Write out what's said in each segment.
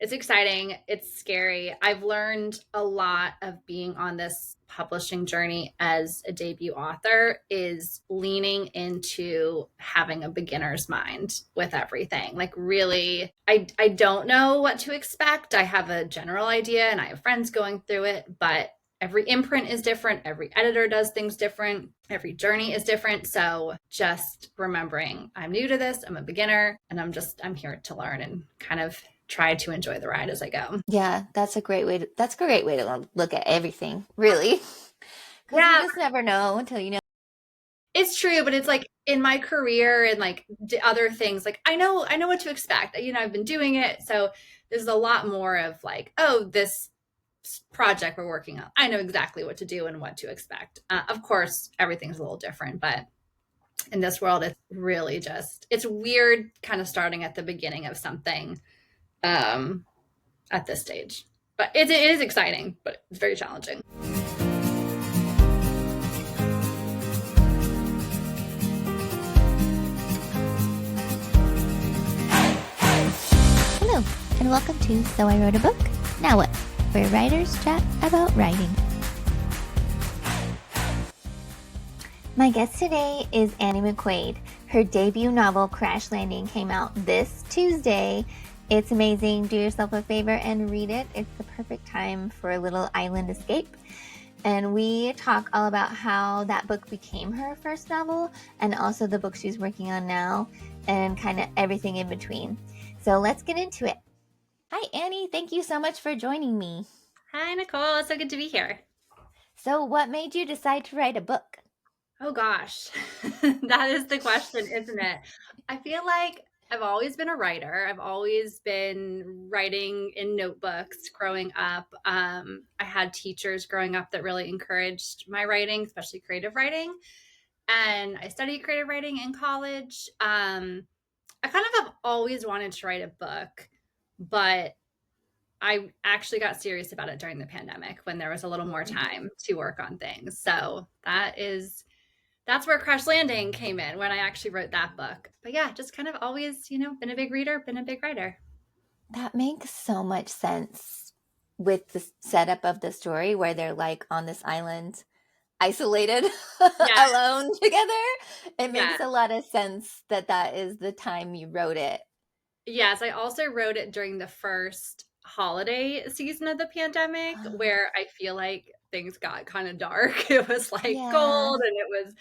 It's exciting. It's scary. I've learned a lot of being on this publishing journey as a debut author is leaning into having a beginner's mind with everything. Like really, I don't know what to expect. I have a general idea and I have friends going through it, but every imprint is different. Every editor does things different. Every journey is different. So just remembering I'm new to this, I'm a beginner, and I'm here to learn and kind of try to enjoy the ride as I go. Yeah, that's a great way to look at everything, really. Because you Yeah, just never know until you know. it's true, but it's like in my career and like other things, like I know what to expect. I've been doing it, so there's a lot more of like, oh, this project we're working on. I know exactly what to do and what to expect. Of course, everything's a little different, but in this world, it's really just it's weird, kind of starting at the beginning of something um, at this stage. But it is exciting, but it's very challenging. Hello, and welcome to So I Wrote a Book. Now what? Where writers chat about writing. My guest today is Annie McQuaid. Her debut novel, Crash Landing, came out this Tuesday. It's amazing. Do yourself a favor and read it. It's the perfect time for a little island escape. And we talk all about how that book became her first novel and also the book she's working on now and kind of everything in between. So let's get into it. Hi, Annie. Thank you so much for joining me. Hi, Nicole. It's so good to be here. So what made you decide to write a book? Oh gosh, that is the question, isn't it? I feel like I've always been a writer. I've always been writing in notebooks growing up. I had teachers growing up that really encouraged my writing, especially creative writing. And I studied creative writing in college. I kind of have always wanted to write a book, but I actually got serious about it during the pandemic when there was a little more time to work on things. So that's where Crash Landing came in when I actually wrote that book. But yeah, just kind of always, been a big reader, been a big writer. That makes so much sense with the setup of the story where they're like on this island, isolated, Yeah, alone together. It yeah. makes a lot of sense that that is the time you wrote it. Yes, I also wrote it during the first holiday season of the pandemic where I feel like things got kind of dark. It was like Yeah. cold and it was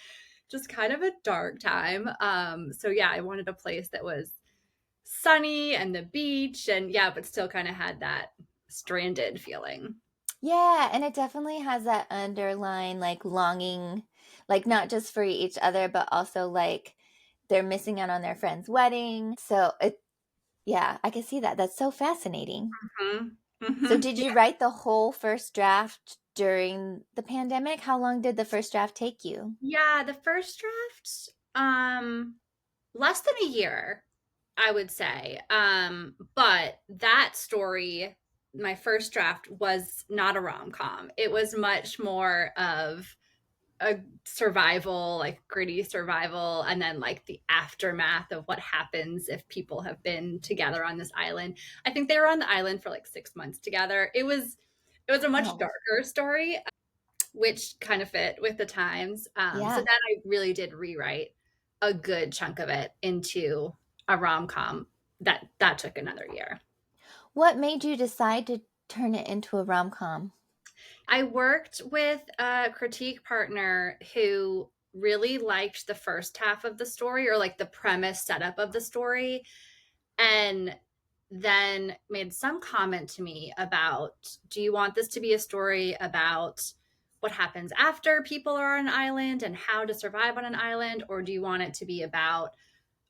just kind of a dark time. So yeah, I wanted a place that was sunny and the beach and yeah, but still kind of had that stranded feeling. Yeah, and it definitely has that underlying like longing, like not just for each other, but also like they're missing out on their friend's wedding. So it, yeah, I can see that. That's so fascinating. Mhm. So Mhm. did you write the whole first draft during the pandemic? How long did the first draft take you? Yeah, the first draft, less than a year, I would say. But that story, my first draft was not a rom-com. It was much more of a survival, like gritty survival, and then like the aftermath of what happens if people have been together on this island. I think they were on the island for like 6 months together. It was a much Oh, darker story, which kind of fit with the times. So yeah. then I really did rewrite a good chunk of it into a rom com. That took another year. What made you decide to turn it into a rom-com? I worked with a critique partner who really liked the first half of the story or like the premise setup of the story and then made some comment to me about, do you want this to be a story about what happens after people are on an island and how to survive on an island, or do you want it to be about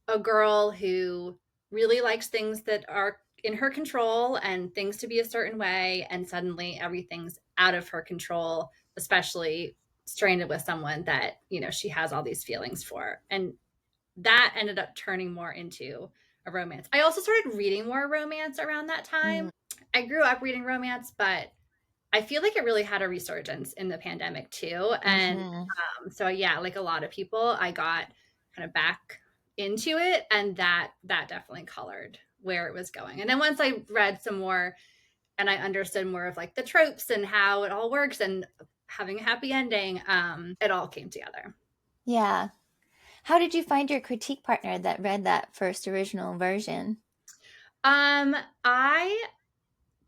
a girl who really likes things that are in her control and things to be a certain way, and suddenly everything's out of her control, especially stranded with someone that she has all these feelings for. And that ended up turning more into a romance. I also started reading more romance around that time. Mm, I grew up reading romance, but I feel like it really had a resurgence in the pandemic too. And hmm. so yeah, like a lot of people, I got kind of back into it, and that definitely colored where it was going. And then once I read some more and I understood more of like the tropes and how it all works and having a happy ending, it all came together. Yeah. How did you find your critique partner that read that first original version? Um, I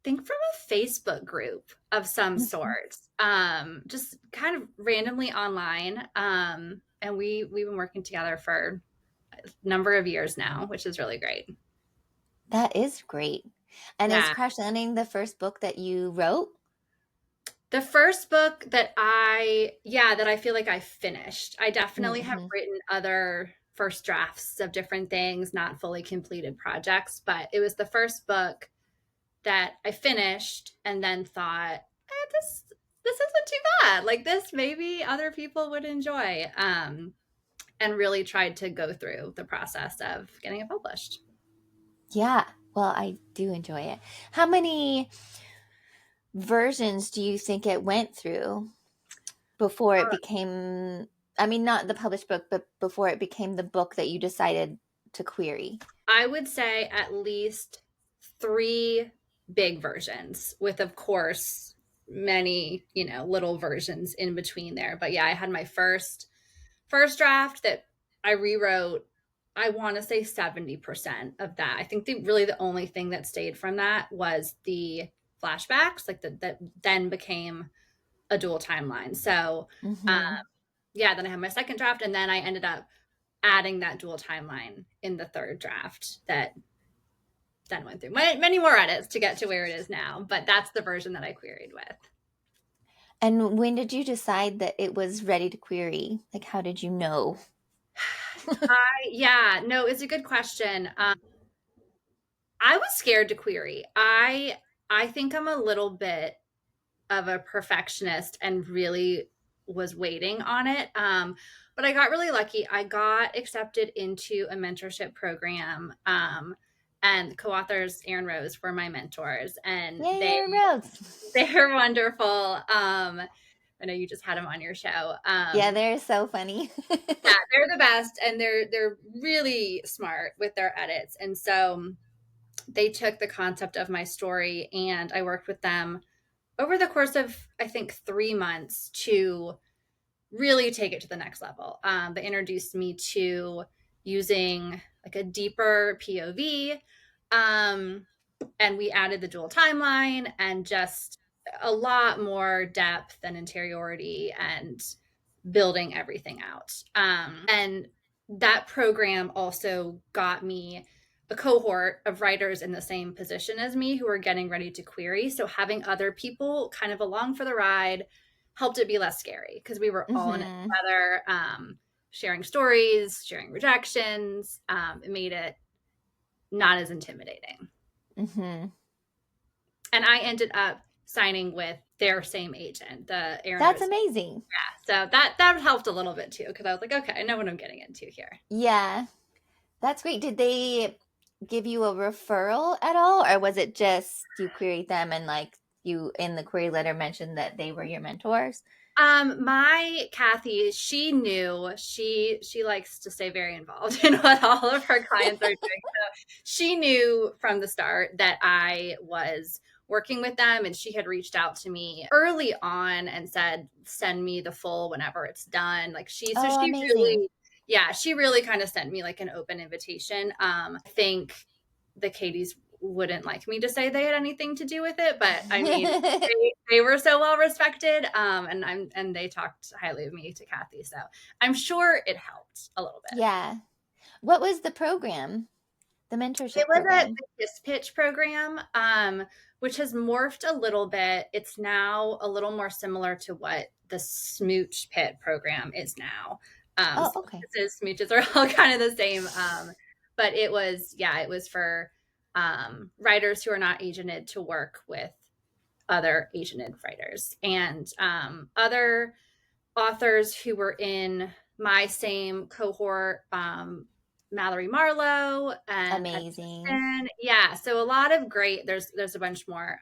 think from a Facebook group of some Mhm. sort, just kind of randomly online. And we've been working together for a number of years now, which is really great. That is great. And is Yeah. Crash Landing the first book that you wrote? The first book that I feel like I finished. I definitely have Hmm. written other first drafts of different things, not fully completed projects, but it was the first book that I finished and then thought, this isn't too bad. Like this, maybe other people would enjoy. And really tried to go through the process of getting it published. Yeah. Well, I do enjoy it. How many versions do you think it went through before it became, I mean, not the published book, but before it became the book that you decided to query? I would say at least three big versions, with of course many, little versions in between there. But yeah, I had my first draft that I rewrote. I want to say 70% of that. I think the only thing that stayed from that was the flashbacks, like that then became a dual timeline. So, um, Hmm. yeah, then I had my second draft, and then I ended up adding that dual timeline in the third draft that then went through many more edits to get to where it is now. But that's the version that I queried with. And when did you decide that it was ready to query? Like, how did you know? Yeah, no, it's a good question. I was scared to query. I think I'm a little bit of a perfectionist and really was waiting on it. But I got really lucky. I got accepted into a mentorship program. And co-authors Aaron Rose were my mentors, and Yay, they Aaron Rhodes. they're wonderful. I know you just had them on your show. Yeah, they're so funny. Yeah, they're the best, and they're really smart with their edits. And so they took the concept of my story, and I worked with them over the course of I think 3 months to really take it to the next level. They introduced me to using like a deeper POV, um, and we added the dual timeline and just a lot more depth and interiority and building everything out. And that program also got me a cohort of writers in the same position as me who were getting ready to query. So having other people kind of along for the ride helped it be less scary because we were all in it Hmm. together, sharing stories, sharing rejections. It made it not as intimidating. Hmm. And I ended up signing with their same agent, the Aaron That's Rose. amazing. So that helped a little bit too because I was like, okay, I know what I'm getting into here. Yeah, that's great. Did they give you a referral at all, or was it just you queried them and like you in the query letter mentioned that they were your mentors? My Kathy, she knew she likes to stay very involved in what all of her clients are doing. So she knew from the start that I was working with them, and she had reached out to me early on and said, send me the full whenever it's done. Like Oh, amazing. she really kind of sent me like an open invitation. I think the Katie's wouldn't like me to say they had anything to do with it, but I mean, they were so well respected, and they talked highly of me to Kathy, so I'm sure it helped a little bit. Yeah. What was the program? The It mentorship was a program? the Kiss Pitch program, which has morphed a little bit. It's now a little more similar to what the Smooch Pit program is now. Oh, So okay. kisses, smooches are all kind of the same. But it was for writers who are not agented to work with other agented writers and other authors who were in my same cohort, Mallory Marlowe and Amazing. Edmondson. Yeah, so a lot of great. There's a bunch more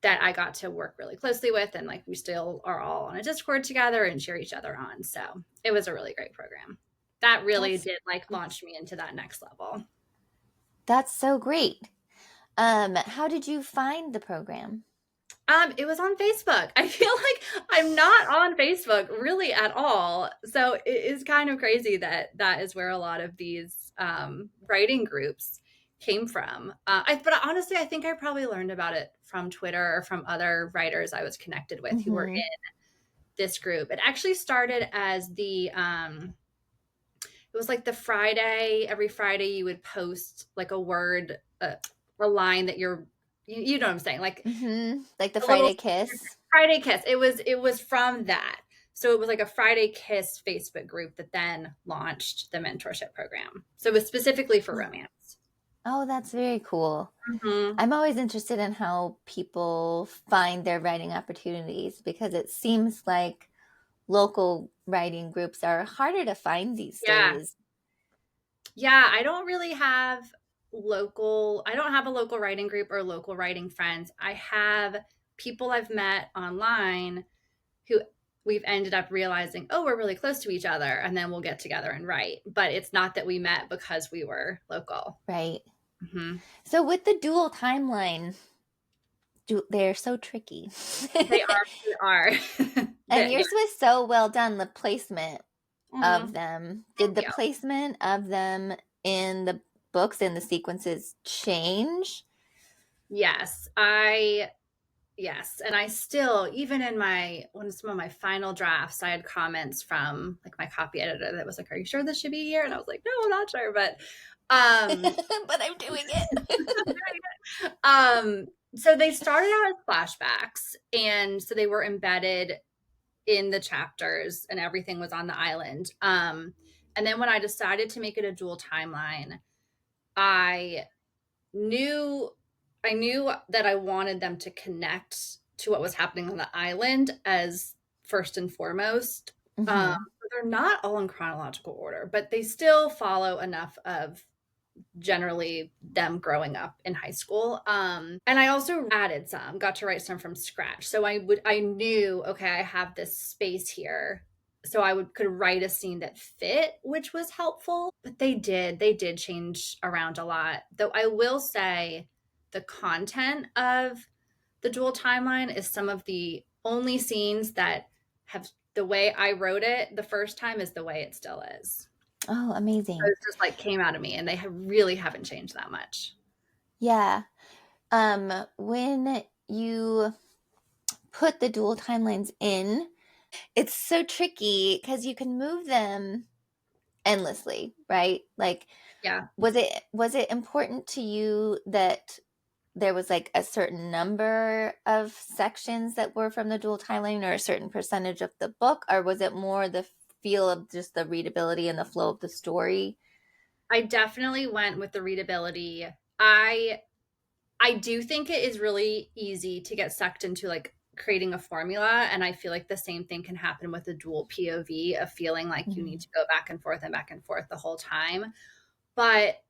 that I got to work really closely with, and like we still are all on a Discord together and cheer each other on. So it was a really great program. That really That's did like launch me into that next level. That's so great. How did you find the program? It was on Facebook. I feel like I'm not on Facebook really at all. So it is kind of crazy that that is where a lot of these writing groups came from. But honestly, I think I probably learned about it from Twitter or from other writers I was connected with who were Mm-hmm. in this group. It actually started as it was like the Friday, every Friday you would post like a word, a line that you know what I'm saying? Like Mm-hmm. Like the a little Friday Kiss. Friday Kiss. It was from that. So it was like a Friday Kiss Facebook group that then launched the mentorship program. So it was specifically for romance. Oh, that's very cool. Hmm. I'm always interested in how people find their writing opportunities because it seems like local writing groups are harder to find these Yeah. days. Yeah. I don't have a local writing group or local writing friends. I have people I've met online who we've ended up realizing, oh, we're really close to each other, and then we'll get together and write. But it's not that we met because we were local. Right. Hmm. So with the dual timeline, they're so tricky. They are. And They- yours was so well done, the placement of mhm. them. Did Thank the you. placement of them in the books and the sequences change? Yes, yes, and I still, even in my when some of my final drafts, I had comments from like my copy editor that was like, "Are you sure this should be here?" And I was like, "No, I'm not sure." But um, But I'm doing it. um, so they started out as flashbacks, and so they were embedded in the chapters, and everything was on the island. And then when I decided to make it a dual timeline, I knew I knew that I wanted them to connect to what was happening on the island as first and foremost. Hmm. They're not all in chronological order, but they still follow enough of generally them growing up in high school. And I also added some, got to write some from scratch. So I knew, okay, I have this space here. So could write a scene that fit, which was helpful. But they did change around a lot. Though I will say the content of the dual timeline is some of the only scenes that have the way I wrote it the first time is the way it still is. Oh, So amazing. it just like came out of me, and they really haven't changed that much. Yeah. When you put the dual timelines in, it's so tricky because you can move them endlessly, right? Like, Yeah. was it important to you that there was like a certain number of sections that were from the dual timeline or a certain percentage of the book, or was it more the feel of just the readability and the flow of the story? I definitely went with the readability. I I do think it is really easy to get sucked into like creating a formula, and I feel like the same thing can happen with a dual POV of feeling like you need Mhm. to go back and forth the whole time. But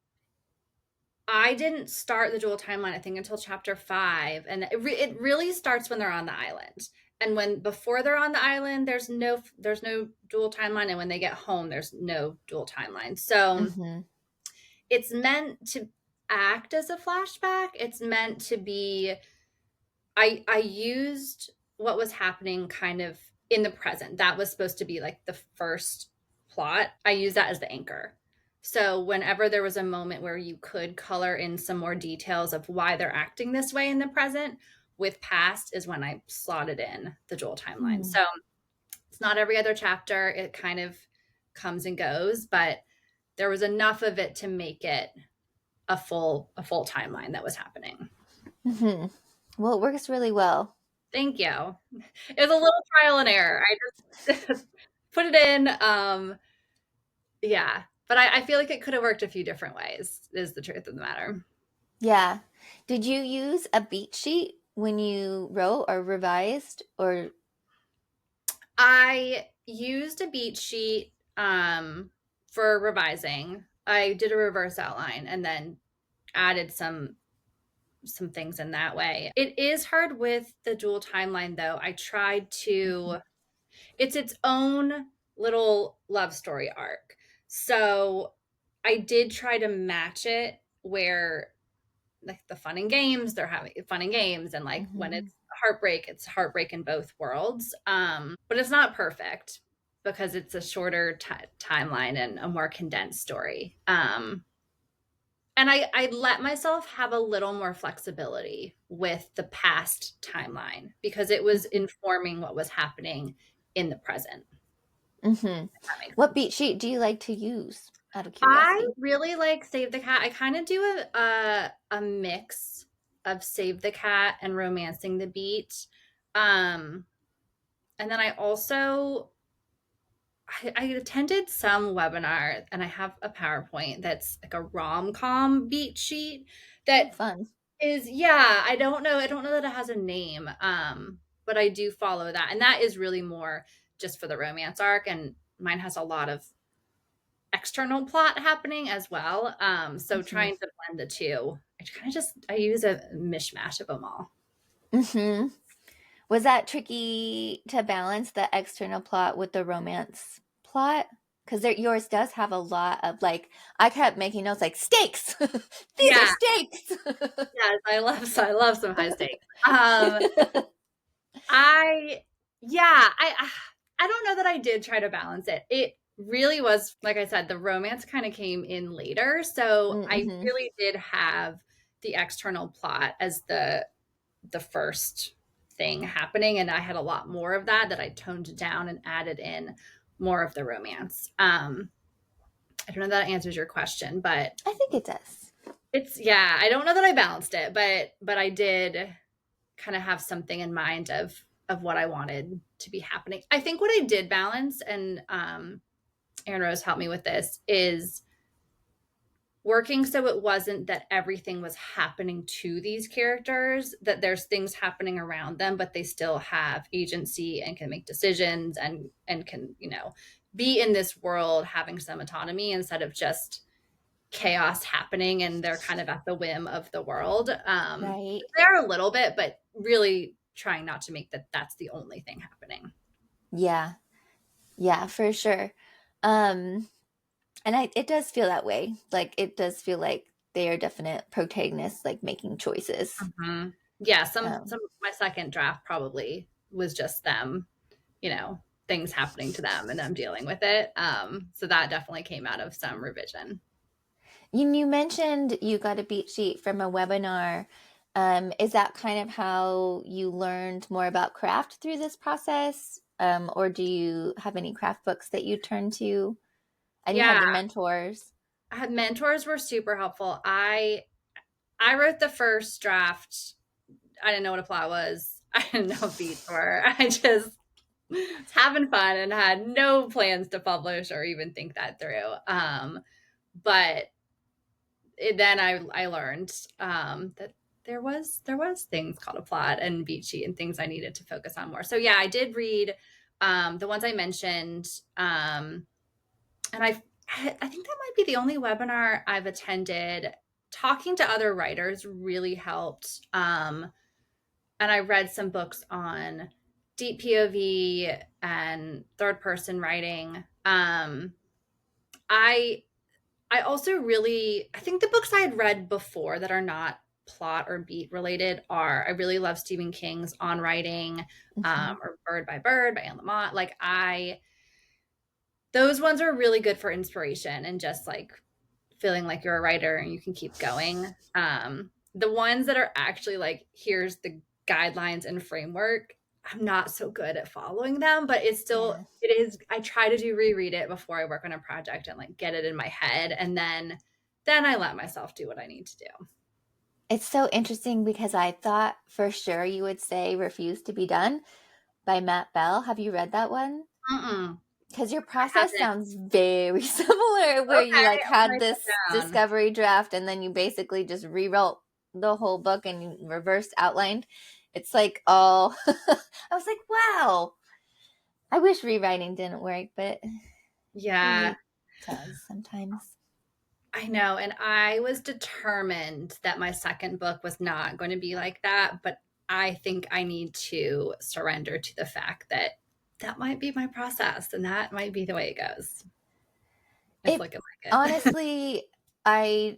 I didn't start the dual timeline, I think, until chapter 5, and it really starts when they're on the island. And when before they're on the island, there's no dual timeline, and when they get home, there's no dual timeline. So Mhm. it's meant to act as a flashback. It's meant to be I used what was happening kind of in the present. That was supposed to be like the first plot. I used that as the anchor. So whenever there was a moment where you could color in some more details of why they're acting this way in the present with past is when I slotted in the Joel timeline. Mm. So it's not every other chapter. It kind of comes and goes, but there was enough of it to make it a full timeline that was happening. Mhm. Well, it works really well. Thank you. It was a little trial and error. I just put it in. Yeah, but I feel like it could have worked a few different ways. Is the truth of the matter. Yeah. Did you use a beat sheet when you wrote or revised or I used a beat sheet for revising. I did a reverse outline and then added some things in that way. It is hard with the dual timeline though. I tried Mhm. to it's its own little love story arc. So I did try to match it where like the fun and games, they're having fun and games, and like when Mm-hmm. it's heartbreak in both worlds. But it's not perfect because it's a shorter timeline and a more condensed story. And I let myself have a little more flexibility with the past timeline because it was informing what was happening in the present. Mm-hmm. If that makes What sense. beat sheet do you like to use out of I curiosity? really like Save the Cat. I kind of do a mix of Save the Cat and Romancing the Beat. Um, and then I attended some webinar and I have a PowerPoint that's like a rom-com beat sheet Oh, that fun. is, yeah, I don't know that it has a name. But I do follow that. And that is really more just for the romance arc. And mine has a lot of external plot happening as well. So Mm-hmm. trying to blend the two, I use a mishmash of them all. Mm-hmm. Was that tricky to balance the external plot with the romance plot? Because yours does have a lot of like, I kept making notes like stakes. These are Yeah, stakes. yes, I love some high stakes. I yeah, I don't know that I did try to balance it. It really was, like I said, the romance kind of came in later, so I Mm-hmm. really did have the external plot as the first thing happening, and I had a lot more of that I toned down and added in more of the romance. I don't know if that answers your question, but I think it does. it's, yeah, I don't know that I balanced it, but I did kind of have something in mind of what I wanted to be happening. I think what I did balance, and Aaron Rose helped me with this, is working so it wasn't that everything was happening to these characters, that there's things happening around them, but they still have agency and can make decisions and can, be in this world having some autonomy instead of just chaos happening and they're kind of at the whim of the world. Right. They're a little bit, but really trying not to make that's the only thing happening. Yeah. Yeah, for sure. Um, and it does feel that way. Like it does feel like they are definite protagonists, like making choices. Mhm. Yeah, some Um, of my second draft probably was just them, things happening to them and them dealing with it. So that definitely came out of some revision. you mentioned you got a beat sheet from a webinar. Is that kind of how you learned more about craft through this process? Or do you have any craft books that you turn to? And you had Yeah, your mentors. I had mentors were super helpful. I wrote the first draft. I didn't know what a plot was. I didn't know what beats were. I just was having fun and had no plans to publish or even think that through. But then I learned that there was things called a plot and beat sheet and things I needed to focus on more. So yeah, I did read the ones I mentioned, and I think that might be the only webinar I've attended. Talking to other writers really helped, and I read some books on deep POV and third person writing. I I also really, I think the books I had read before that are not plot or beat related are, I really love Stephen King's On Writing, Hmm. or Bird by Bird by Anne Lamott. Those ones are really good for inspiration and just like feeling like you're a writer and you can keep going. The ones that are actually like, here's the guidelines and framework, I'm not so good at following them, but Yeah. it is, I try to do reread it before I work on a project and like get it in my head. And then I let myself do what I need to do. It's so interesting because I thought for sure you would say Refuse to Be Done by Matt Bell. Have you read that one? Mm-mm, Because your I process haven't. sounds very similar, where you Okay, like I'll had write this that down. discovery draft and then you basically just rewrote the whole book and you reversed outlined. It's like all, I was like, wow. I wish rewriting didn't work, but Yeah, it does sometimes. I know. And I was determined that my second book was not going to be like that. But I think I need to surrender to the fact that that might be my process and that might be the way it goes. It's It looking like it. honestly,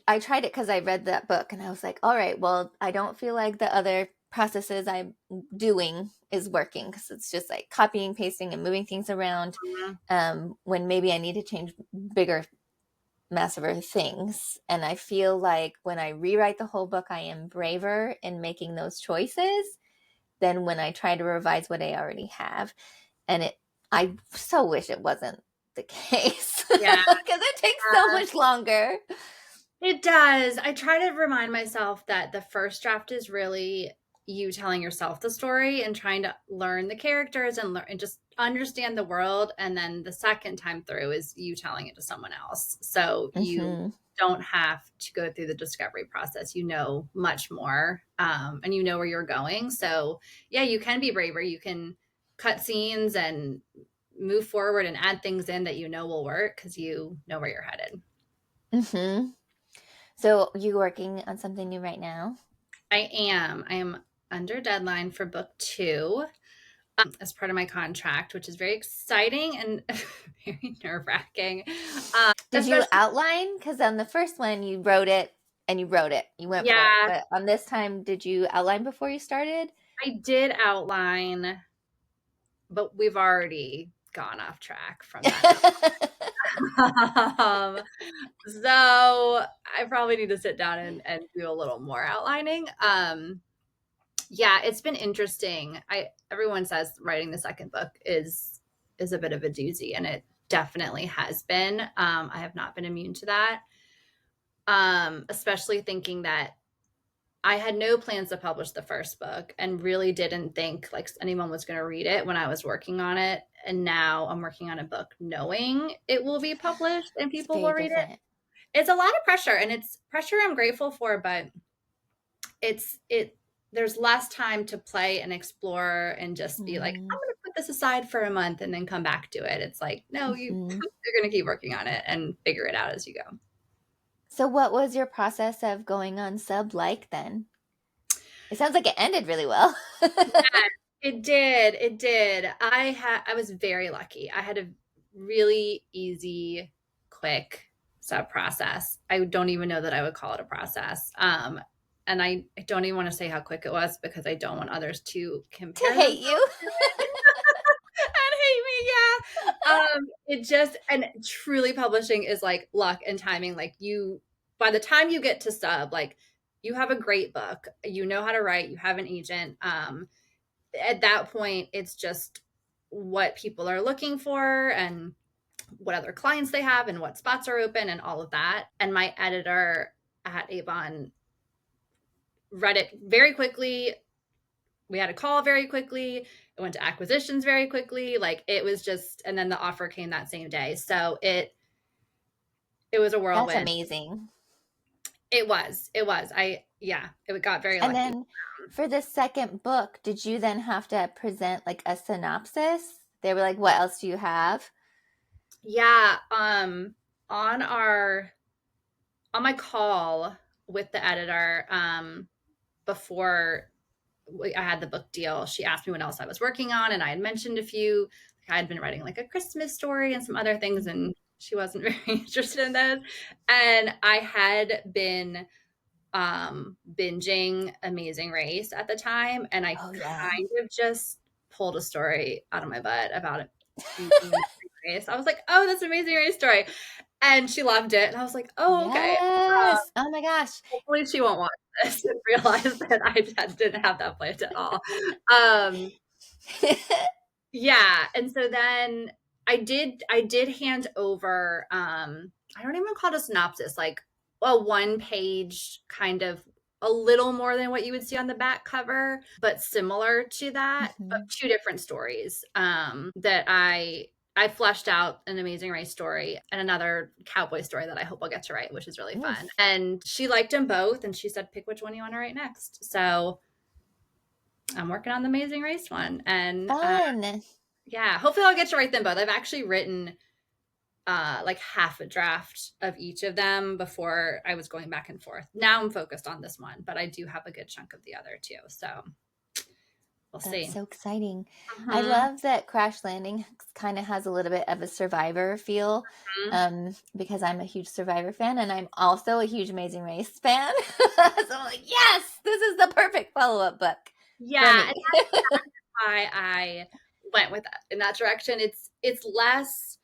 I tried it because I read that book and I was like, all right, well, I don't feel like the other processes I'm doing is working because it's just like copying, pasting, and moving things around Mhm. when maybe I need to change bigger, massiver things. And I feel like when I rewrite the whole book, I am braver in making those choices than when I try to revise what I already have. And I so wish it wasn't the case because Yeah. it takes so much longer. It does. I try to remind myself that the first draft is really you telling yourself the story and trying to learn the characters and learn and just understand the world. And then the second time through is you telling it to someone else. So you Mm-hmm. don't have to go through the discovery process. You know much more, and you know where you're going. So yeah, you can be braver. You can cut scenes and move forward and add things in that you know will work because you know where you're headed. Mm-hmm. So you working on something new right now? I am. I am under deadline for book two as part of my contract, which is very exciting and very nerve wracking. Did you Especially, outline? Because on the first one you wrote it and you wrote it. You went for it. yeah, But on this time, did you outline before you started? I did outline, but we've already gone off track from that outline. So I probably need to sit down and do a little more outlining. Yeah, it's been interesting. I everyone says writing the second book is a bit of a doozy, and it definitely has been. I have not been immune to that. Especially thinking that I had no plans to publish the first book and really didn't think like anyone was going to read it when I was working on it. And now I'm working on a book knowing it will be published and It's people will very read it. different. It's a lot of pressure, and it's pressure I'm grateful for, but it there's less time to play and explore and just be like, Mm-hmm. I'm going to put this aside for a month and then come back to it. It's like, no, Mm-hmm. you're going to keep working on it and figure it out as you go. So what was your process of going on sub like then? It sounds like it ended really well. It did. It did. I was very lucky. I had a really easy, quick sub process. I don't even know that I would call it a process. And I don't even want to say how quick it was because I don't want others to To compare hate themselves you. to it and hate me. Yeah. It just and truly publishing is like luck and timing. Like you, by the time you get to sub, like you have a great book, you know how to write, you have an agent. At that point, it's just what people are looking for and what other clients they have and what spots are open and all of that. And my editor at Avon read it very quickly. We had a call very quickly. It went to acquisitions very quickly. Like it was just, and then the offer came that same day. So it was a That's whirlwind. amazing. It was. Yeah, it got very And lucky. then for the second book, did you then have to present like a synopsis? They were like, what else do you have? Yeah. On our on my call with the editor, before I had the book deal, she asked me what else I was working on, and I had mentioned a few. Like I had been writing like a Christmas story and some other things, and she wasn't very interested in those. And I had been binging Amazing Race at the time, and I Oh yeah. kind of just pulled a story out of my butt about it being Amazing Race. I was like, "Oh, that's Amazing Race story," and she loved it, and I was like, "Oh, okay." Yes. Oh my gosh. Hopefully she won't watch this and realize that didn't have that planned at all. Um, yeah, and so then I did hand over, I don't even call it a synopsis, like a one-page kind of a little more than what you would see on the back cover, but similar to that, but Mhm. two different stories, that I fleshed out an Amazing Race story and another cowboy story that I hope I'll get to write, which is really fun. Oof. And she liked them both, and she said, "Pick which one you want to write next." So I'm working on the Amazing Race one, and Fun. yeah, hopefully I'll get to write them both. I've actually written like half a draft of each of them before I was going back and forth. Now I'm focused on this one, but I do have a good chunk of the other too. So we'll That's see. so exciting. I Mhm. love that Crash Landing kind of has a little bit of a Survivor feel, Mhm. because I'm a huge Survivor fan and I'm also a huge Amazing Race fan. So I'm like, yes, this is the perfect follow-up book for Yeah, and me. why I went with that in that direction. It's less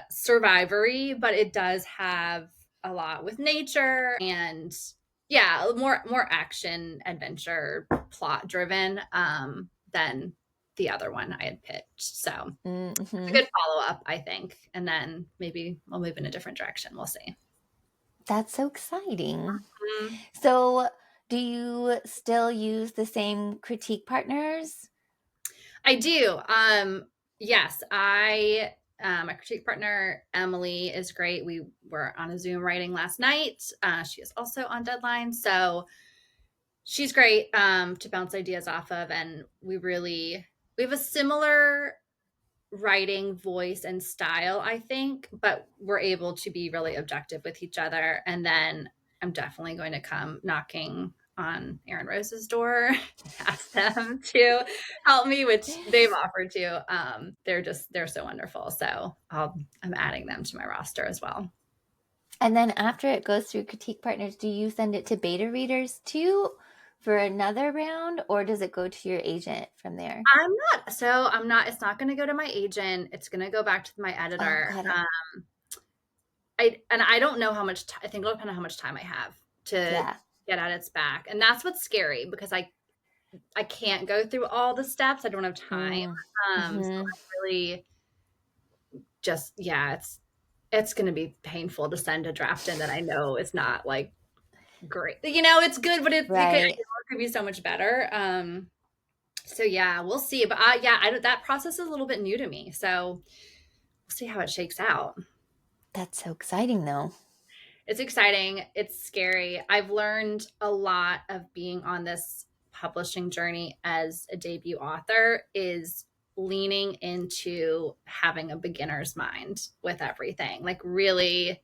survivory, but it does have a lot with nature and yeah, more action, adventure, plot driven than the other one I had pitched. So it's a Hmm. good follow up, I think. And then maybe we'll move in a different direction. We'll see. That's so exciting. Mhm. So, do you still use the same critique partners? I do. Yes, my critique partner Emily is great. We were on a Zoom writing last night. She is also on deadline, so she's great to bounce ideas off of, and we have a similar writing voice and style, I think, but we're able to be really objective with each other. And then I'm definitely going to come knocking on Aaron Rose's door, ask them to help me, which they've offered to. They're so wonderful. So I'm adding them to my roster as well. And then after it goes through critique partners, do you send it to beta readers too for another round, or does it go to your agent from there? I'm not, it's not going to go to my agent. It's going to go back to my Oh, editor. got it. I don't know how much, I think it'll depend on how much time I have to Yeah. get at its back. And that's what's scary because I can't go through all the steps. I don't have time. Mm. So Hmm. I really just, yeah, it's going to be painful to send a draft in that I know is not like great. It's good, but Right. it could be so much better. So yeah, we'll see. But yeah, that process is a little bit new to me. So we'll see how it shakes out. That's so exciting, though. It's exciting. It's scary. I've learned a lot of being on this publishing journey as a debut author is leaning into having a beginner's mind with everything. Like really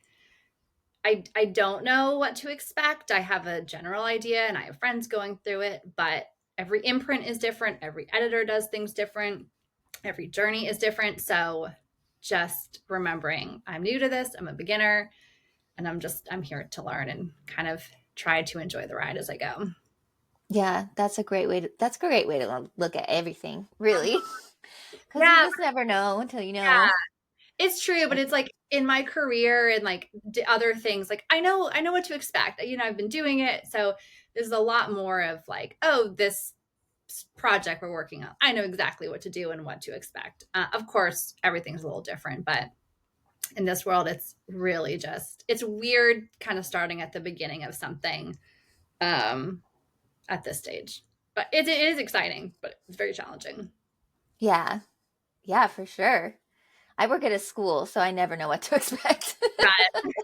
I don't know what to expect. I have a general idea and I have friends going through it, but every imprint is different, every editor does things different, every journey is different. So just remembering I'm new to this, I'm a beginner, and I'm here to learn and kind of try to enjoy the ride as I go. Yeah, that's a great way to look at everything, really. Because you Yeah, just never know until you yeah, know. it's true, but And it's like in my career and like other things, like I know what to expect. I've been doing it, so there's a lot more of like, oh, this project we're working on. I know exactly what to do and what to expect. Of course, everything's a little different, but in this world, it's really just it's weird, kind of starting at the beginning of something um, at this stage. But it is exciting, but it's very challenging. yeah, yeah, for sure. I work at a school, so I never know what to expect. Got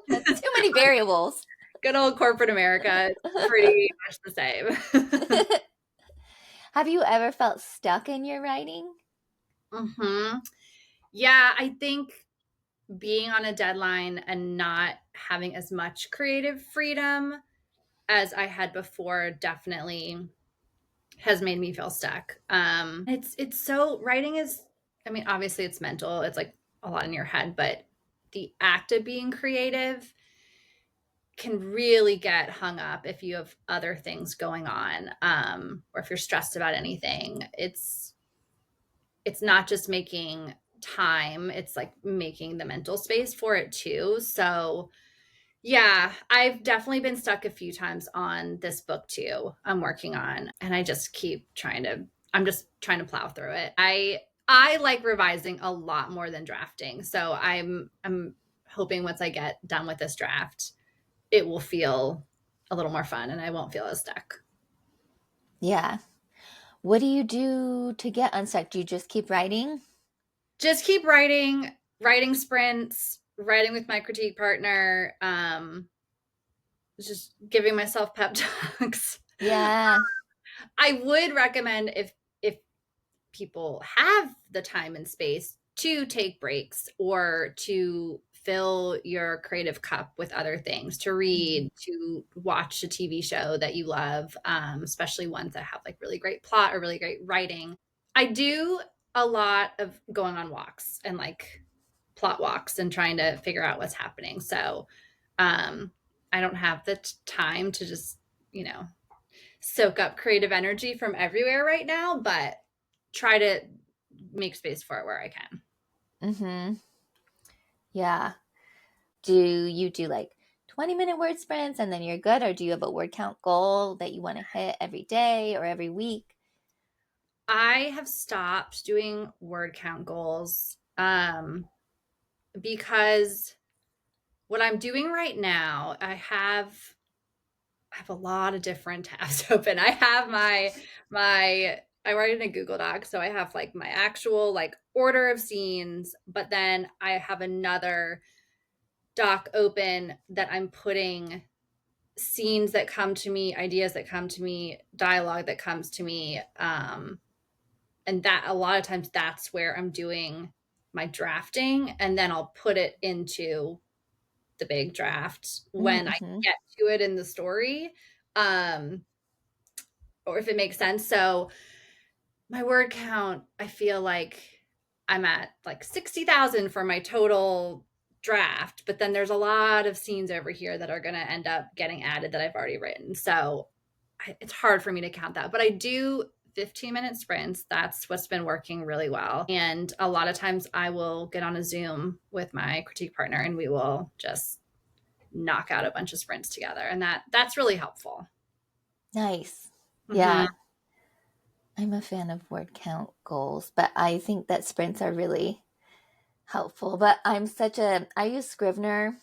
It's it. too many variables. Good old corporate America. It's pretty much the same. Have you ever felt stuck in your writing? hmm Yeah, I think being on a deadline and not having as much creative freedom as I had before definitely has made me feel stuck. It's so writing is, I mean, obviously it's mental. It's like a lot in your head, but the act of being creative can really get hung up if you have other things going on, or if you're stressed about anything. It's not just making time; it's like making the mental space for it too. So yeah, I've definitely been stuck a few times on this book too. I'm working on, and I just keep trying to. I'm just trying to plow through it. I like revising a lot more than drafting, so I'm hoping once I get done with this draft, it will feel a little more fun, and I won't feel as stuck. Yeah. What do you do to get unstuck? Do you just keep writing? Just keep writing, writing sprints, writing with my critique partner. Just giving myself pep talks. Yeah. I would recommend if people have the time and space to take breaks or to fill your creative cup with other things to Mhm. read, to watch a TV show that you love, especially ones that have like really great plot or really great writing. I do a lot of going on walks and like plot walks and trying to figure out what's happening. So um, I don't have the time to just, you know, soak up creative energy from everywhere right now, but try to make space for it where I can. Mhm. Yeah. Do you do like 20-minute word sprints and then you're good, or do you have a word count goal that you want to hit every day or every week? I have stopped doing word count goals because what I'm doing right now, I have a lot of different tabs open. I have I write in a Google Doc, so I have like my actual like order of scenes, but then I have another doc open that I'm putting scenes that come to me, ideas that come to me, dialogue that comes to me. And that a lot of times that's where I'm doing my drafting, and then I'll put it into the big draft when I Mm-hmm. get to it in the story. Um, or if it makes sense. So my word count, I feel like I'm at like 60,000 for my total draft, but then there's a lot of scenes over here that are going to end up getting added that I've already written. So it's hard for me to count that, but I do 15-minute sprints. That's what's been working really well. And a lot of times I will get on a Zoom with my critique partner and we will just knock out a bunch of sprints together. And that's really helpful. Nice. Hmm. Yeah. I'm a fan of word count goals, but I think that sprints are really helpful. But I use Scrivener,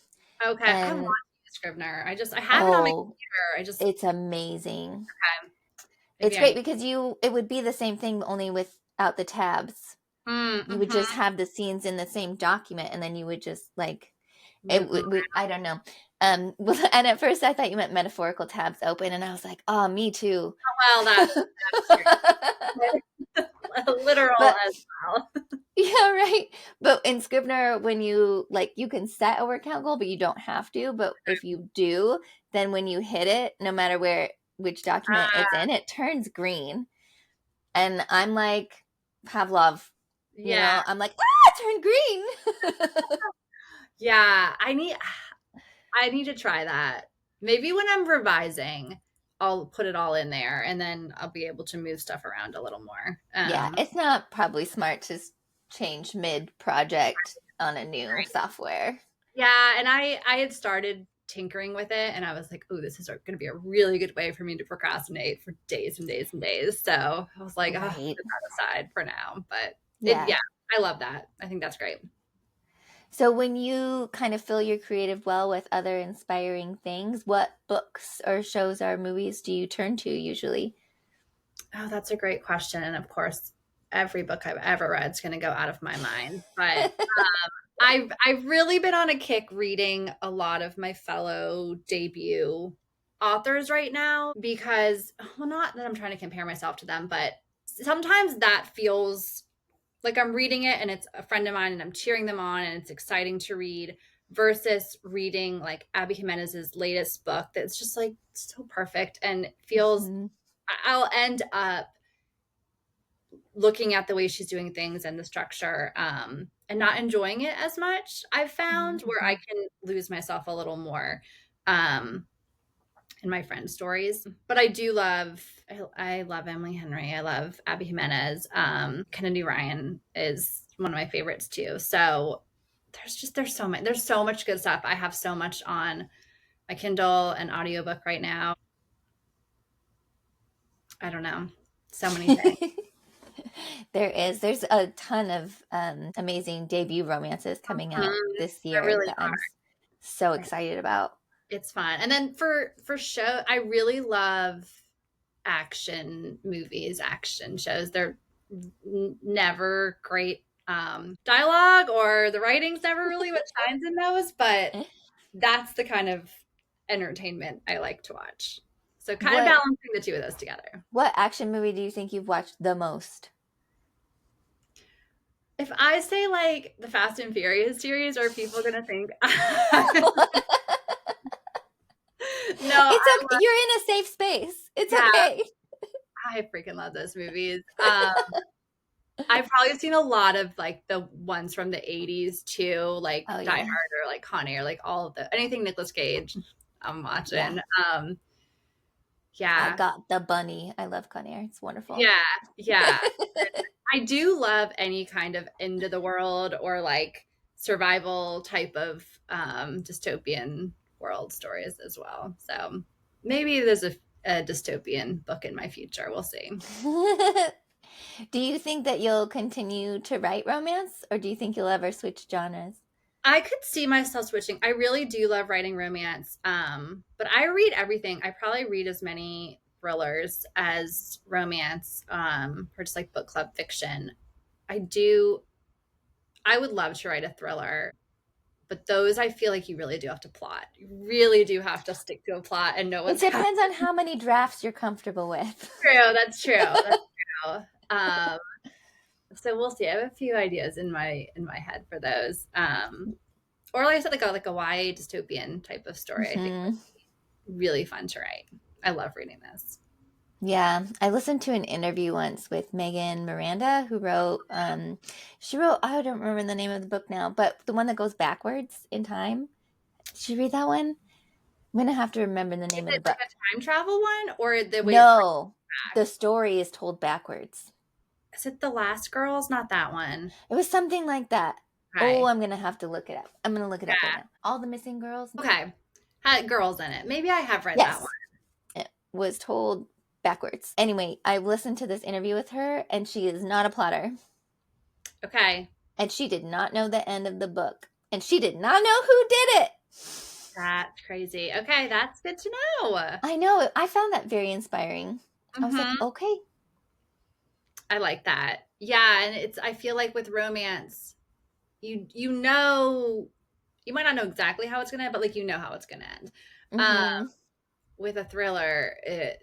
Okay. I want to and use Scrivener. I have it on my oh, computer. I just, it's amazing. okay, It's maybe I great need. because it would be the same thing only without the tabs. You would Mm-hmm. just have the scenes in the same document, and then you would just like Move them. I don't know. And at first I thought you meant metaphorical tabs open, and I was like, oh, me too. Well, that's true. Literal But as well. yeah, right. But in Scrivener, when you can set a word count goal, but you don't have to. But if you do, then when you hit it, no matter which document it's in, it turns green. And I'm like Pavlov, Yeah. I'm like, ah, it turned green. Yeah. I need to try that. Maybe when I'm revising, I'll put it all in there and then I'll be able to move stuff around a little more. Yeah, it's not probably smart to change mid project on a new software. Yeah, and I had started tinkering with it and I was like, "Oh, this is going to be a really good way for me to procrastinate for days and days and days." So, I was like, "Oh, put Right. that aside for now." But Yeah. yeah, I love that. I think that's great. So when you kind of fill your creative well with other inspiring things, what books or shows or movies do you turn to usually? Oh, that's a great question. And of course, every book I've ever read is going to go out of my mind. But I've really been on a kick reading a lot of my fellow debut authors right now because, well, not that I'm trying to compare myself to them, but sometimes that feels like I'm reading it and it's a friend of mine and I'm cheering them on and it's exciting to read versus reading like Abby Jimenez's latest book that's just like so perfect and feels Mhm. I'll end up looking at the way she's doing things and the structure and not enjoying it as much. I've found where I Mhm. can lose myself a little more um, in my friends' stories. But I do love, I love Emily Henry. I love Abby Jimenez. Kennedy Ryan is one of my favorites too. So there's so much good stuff. I have so much on my Kindle and audiobook right now. I don't know. So many things. There's a ton of amazing debut romances coming out Mhm. this There year really that I'm so are. excited about. It's fun. And then for show, I really love action movies, action shows. They're never great dialogue or the writing's never really what shines in those, but that's the kind of entertainment I like to watch. So kind of What balancing the two of those together. what action movie do you think you've watched the most? If I say like the Fast and Furious series, are people gonna think no, It's okay. You're in a safe space. It's yeah, okay. I freaking love those movies. I've probably seen a lot of like the ones from the 80s too, like Oh Die yeah. Hard or like Con Air, like all of the anything Nicolas Cage I'm Yeah. watching. I Yeah. got the bunny. I love Conair. It's wonderful. Yeah. Yeah. I do love any kind of end of the world or like survival type of dystopian world stories as well. So maybe there's a dystopian book in my future. We'll see. Do you think that you'll continue to write romance, or do you think you'll ever switch genres? I could see myself switching. I really do love writing romance. But I read everything. I probably read as many thrillers as romance, or just like book club fiction. I do I would love to write a thriller, but those I feel like you really do have to plot. You really do have to stick to a plot and know It what's happening. depends on how many drafts you're comfortable with. True, that's true. That's true. So we'll see. I have a few ideas in my head for those. Or like I said, like a YA dystopian type of story. I think Hmm. would be really fun to write. I love reading this. Yeah, I listened to an interview once with Megan Miranda, who wrote, she wrote, I don't remember the name of the book now, but the one that goes backwards in time. Did you read that one? I'm gonna have to remember the Is name of the it like book. a time travel one or the way it's No, the story is told backwards. is it the last girls? Not that one. It was something like that. Oh, Okay. I'm gonna have to look it up. I'm gonna look it up right now. All the Missing Girls? Okay. Had girls in it. Maybe I have read that one. Yes, it was told backwards. Anyway, I listened to this interview with her, and she is not a plotter. Okay. And she did not know the end of the book. And she did not know who did it. That's crazy. Okay, that's good to know. I know. I found that very inspiring. I was like, Hmm. okay. I like that. Yeah, and it's I feel like with romance, you know you might not know exactly how it's gonna end, but like you know how it's gonna end. Um, Hmm. with a thriller, it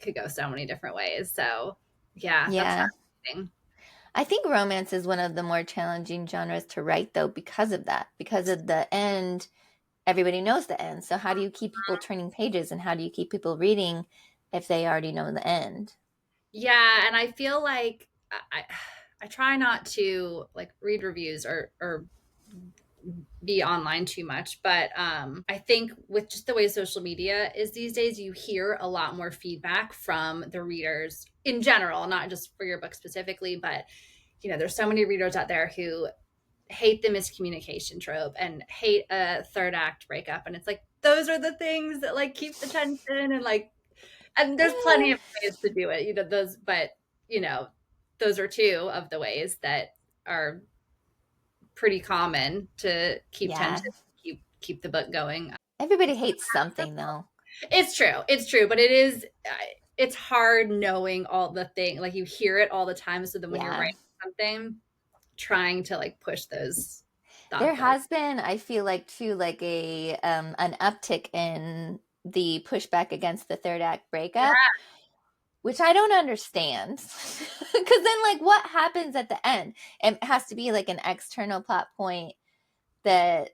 could go so many different ways. So yeah, that's Yeah. fascinating. I think romance is one of the more challenging genres to write, though, because of that. Because of the end, everybody knows the end. So, how do you keep people turning pages and how do you keep people reading if they already know the end? Yeah, and I feel like I try not to like read reviews or be online too much, but I think with just the way social media is these days, you hear a lot more feedback from the readers in general, not just for your book specifically, but there's so many readers out there who hate the miscommunication trope and hate a third act breakup, and it's like those are the things that like keep the tension and like and there's plenty of ways to do it, those, but you know those are two of the ways that are pretty common to keep Yeah. tension, keep the book going. Everybody hates something, though. It's true, but it's hard knowing all the thing like you hear it all the time. So then when you're Yeah. writing something, trying to like push those There thoughts out. has been, I feel like, too, like a an uptick in the pushback against the third act breakup, which I don't understand. Because then, like, what happens at the end? It has to be like an external plot point that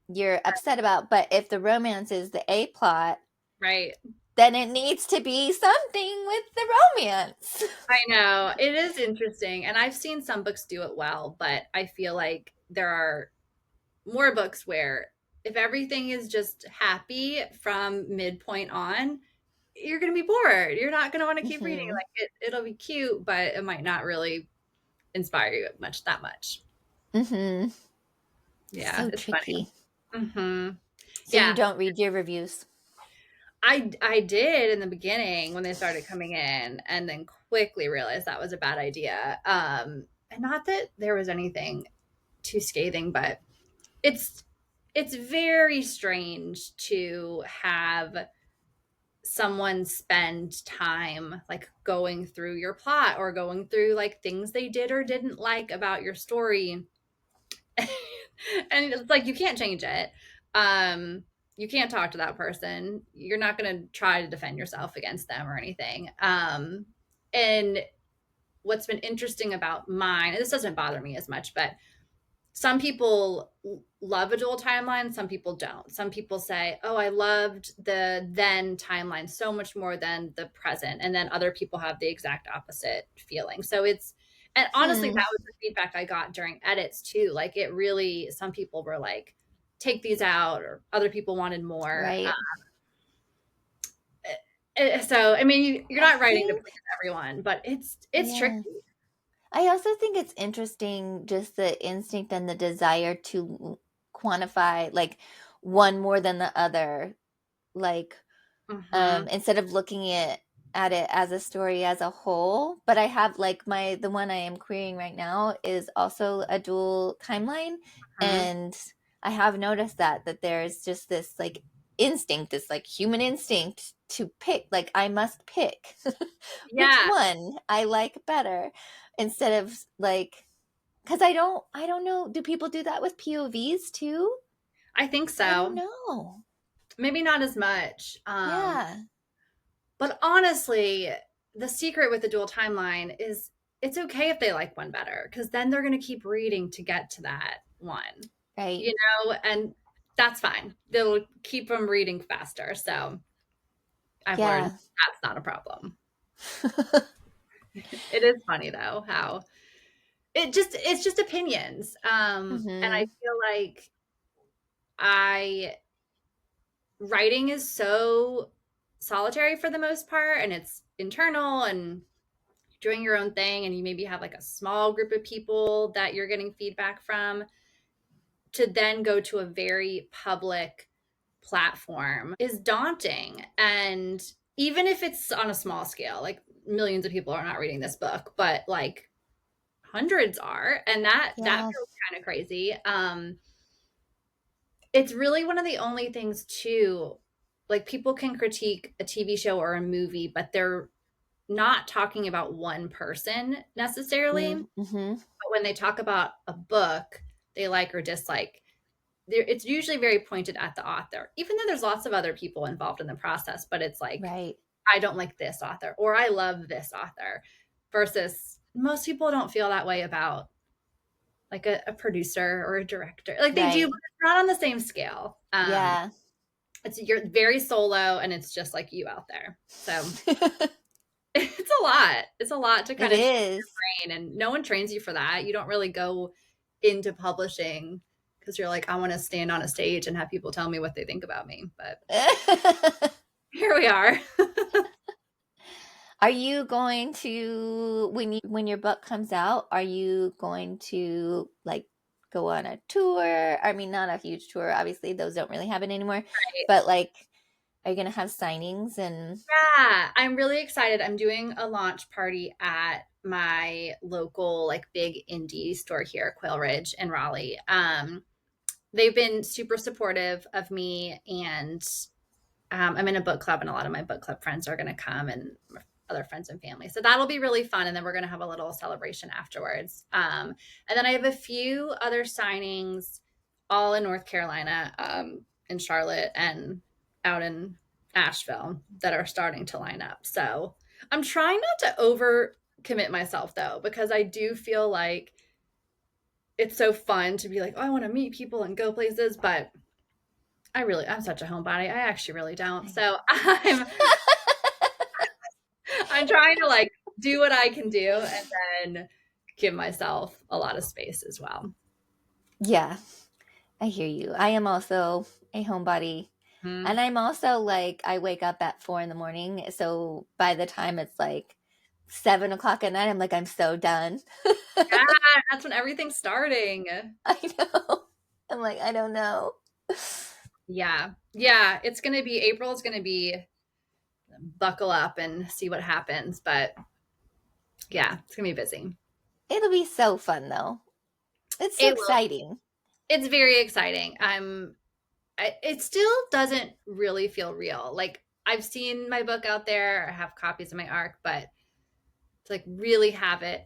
you're upset about. But if the romance is the A plot, Right. then it needs to be something with the romance. I know. It is interesting. And I've seen some books do it well, but I feel like there are more books where if everything is just happy from midpoint on, you're going to be bored. You're not going to want to keep reading. Hmm. Like it'll be cute, but it might not really inspire you that much. Hmm. Yeah, So it's funny. tricky. Hmm. So you Yeah, don't read your reviews. I did in the beginning when they started coming in, and then quickly realized that was a bad idea. And not that there was anything too scathing, but it's it's very strange to have someone spend time like going through your plot or going through like things they did or didn't like about your story. And it's like you can't change it. um you can't talk to that person. You're not going to try to defend yourself against them or anything. And what's been interesting about mine, and this doesn't bother me as much, but some people love a dual timeline, some people don't. Some people say, "Oh, I loved the then timeline so much more than the present." And then other people have the exact opposite feeling. So it's, and honestly, Hmm. that was the feedback I got during edits too. Like it really, some people were like, "Take these out," or other people wanted more. Right. So I mean, you're I not writing to think, please everyone, but it's tricky. yeah. I also think it's interesting just the instinct and the desire to quantify like one more than the other. Like Hmm. instead of looking at it as a story as a whole. But I have like the one I am querying right now is also a dual timeline, Hmm. and I have noticed that there's just this like instinct, this like human instinct to pick. Like I must pick which Yeah, one I like better instead of like because I don't know. Do people do that with POVs too? I think I don't so. know. Maybe not as much. Yeah, But honestly, the secret with the dual timeline is it's okay if they like one better because then they're going to keep reading to get to that one, right. you and that's fine. They'll keep them reading faster. So I've learned Yeah. that's not a problem. It is funny though how it's just opinions. And I Hmm. feel like I writing is so solitary for the most part and it's internal and doing your own thing and you maybe have like a small group of people that you're getting feedback from to then go to a very public platform is daunting. And even if it's on a small scale, like millions of people are not reading this book, but like hundreds are, and that Yeah. feels kind of crazy. It's really one of the only things too, like people can critique a TV show or a movie, but they're not talking about one person necessarily. Mm-hmm. But when they talk about a book they like or dislike, it's usually very pointed at the author, even though there's lots of other people involved in the process. But it's like, Right. I don't like this author or I love this author, versus most people don't feel that way about like a producer or a director. Like they do, but Right. it's not on the same scale. Yeah. It's you're very solo and it's just like you out there. So it's a lot. It's a lot to It kind of train is. your brain, and no one trains you for that. You don't really go into publishing because you're like, I want to stand on a stage and have people tell me what they think about me. But here we are. Are you going to when your book comes out, are you going to like go on a tour? I mean, not a huge tour, obviously, those don't really happen anymore. But like are you going to have signings and Yeah, I'm really excited. I'm doing a launch party at my local like big indie store here, Quail Ridge in Raleigh. They've been super supportive of me, and I'm in a book club, and a lot of my book club friends are going to come, and other friends and family. So that'll be really fun. And then we're going to have a little celebration afterwards. And then I have a few other signings, all in North Carolina, in Charlotte, and out in Asheville that are starting to line up. So I'm trying not to over commit myself though, because I do feel like it's so fun to be like, oh, I want to meet people and go places, but I'm such a homebody. I actually really don't. So I'm trying to like do what I can do and then give myself a lot of space as well. yeah, I hear you. I am also a homebody. Hmm. And I'm also like, I wake up at 4 in the morning. So by the time it's like 7 o'clock at night, I'm like, I'm so done. Yeah, that's when everything's starting. I know. I'm like, I don't know. Yeah. Yeah. It's going to be April. It's going to be buckle up and see what happens. But yeah, it's going to be busy. It'll be so fun though. It's so It will. exciting. It's very exciting. It still doesn't really feel real. Like I've seen my book out there, I have copies of my arc, but to like really have it,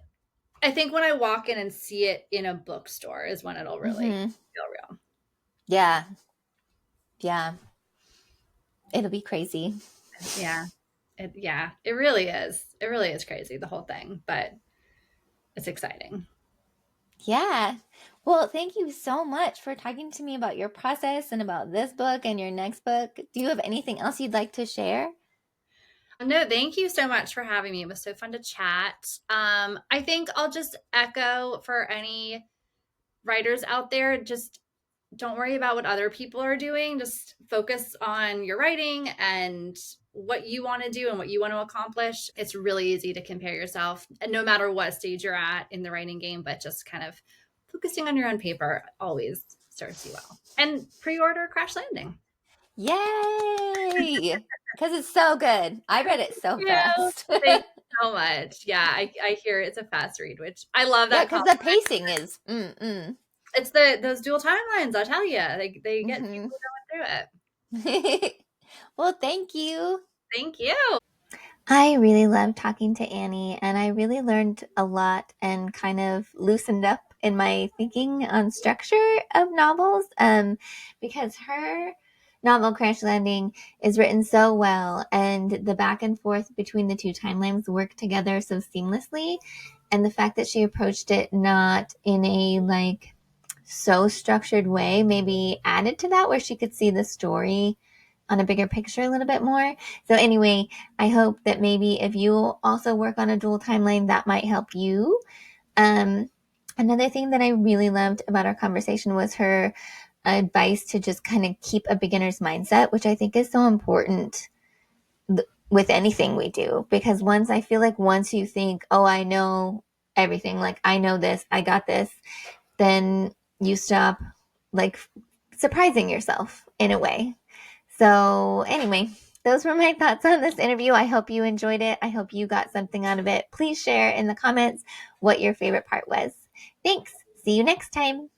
I think when I walk in and see it in a bookstore is when it'll really Hmm. feel real. Yeah. Yeah. It'll be crazy. Yeah. Yeah, it really is. It really is crazy, the whole thing. But it's exciting. Yeah. Well, thank you so much for talking to me about your process and about this book and your next book. Do you have anything else you'd like to share? No, thank you so much for having me. It was so fun to chat. I think I'll just echo for any writers out there, just don't worry about what other people are doing. Just focus on your writing and what you want to do and what you want to accomplish. It's really easy to compare yourself, and no matter what stage you're at in the writing game, but just kind of focusing on your own paper always serves you well. And pre-order Crash Landing. Yay! Because it's so good. I read it so Yeah, fast. thank you so much. Yeah, I hear it's a fast read, which I love Yeah, that because compliment. the pacing is It's those dual timelines. I'll tell you, they get mm-hmm. people going through it. Well, thank you. Thank you. I really loved talking to Annie, and I really learned a lot and kind of loosened up in my thinking on structure of novels. Because her novel Crash Landing is written so well, and the back and forth between the two timelines work together so seamlessly. And the fact that she approached it not in a like so structured way maybe added to that, where she could see the story on a bigger picture a little bit more. So anyway, I hope that maybe if you also work on a dual timeline, that might help you. Um, Another thing that I really loved about our conversation was her advice to just kind of keep a beginner's mindset, which I think is so important with anything we do. Because I feel like once you think, oh, I know everything, like I know this, I got this, then you stop like surprising yourself in a way. So, anyway, those were my thoughts on this interview. I hope you enjoyed it. I hope you got something out of it. Please share in the comments what your favorite part was. Thanks. See you next time.